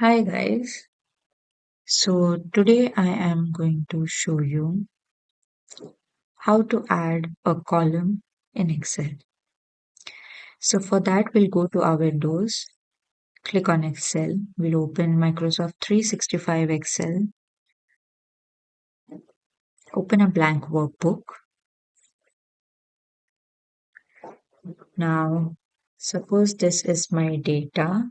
Hi guys. So today I am going to show you how to add a column in Excel. So for that we'll go to our Windows, click on Excel, we'll open Microsoft 365 Excel, open a blank workbook. Now suppose this is my data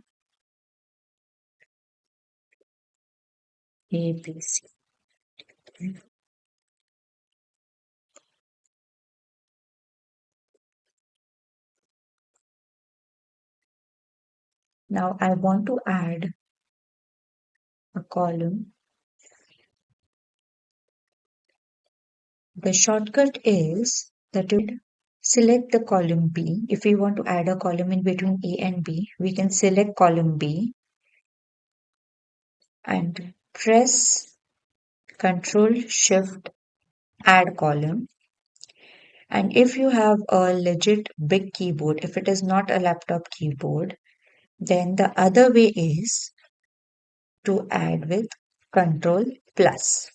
ABC. Now I want to add a column. The shortcut is that you select the column B. If we want to add a column in between A and B, we can select column B and press Control Shift Add Column. And if you have a legit big keyboard, if it is not a laptop keyboard, then the other way is to add with Control Plus.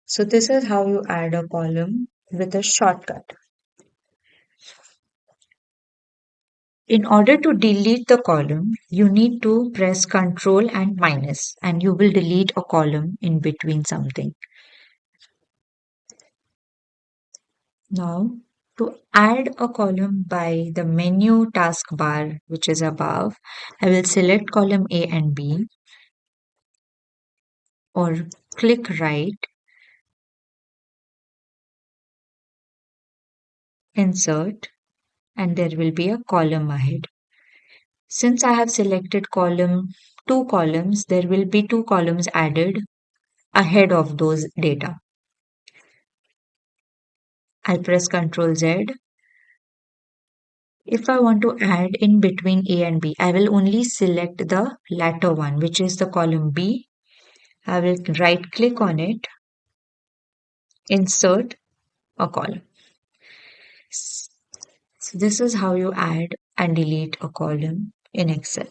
So this is how you add a column with a shortcut. In order to delete the column, you need to press Ctrl and minus, and you will delete a column in between something. Now, to add a column by the menu taskbar, which is above, I will select column A and B, or click right, insert, and there will be a column ahead. Since I have selected two columns, there will be two columns added ahead of those data. I'll press Ctrl Z. If I want to add in between A and B, I will only select the latter one, which is the column B. I will right click on it, insert a column. So this is how you add and delete a column in Excel.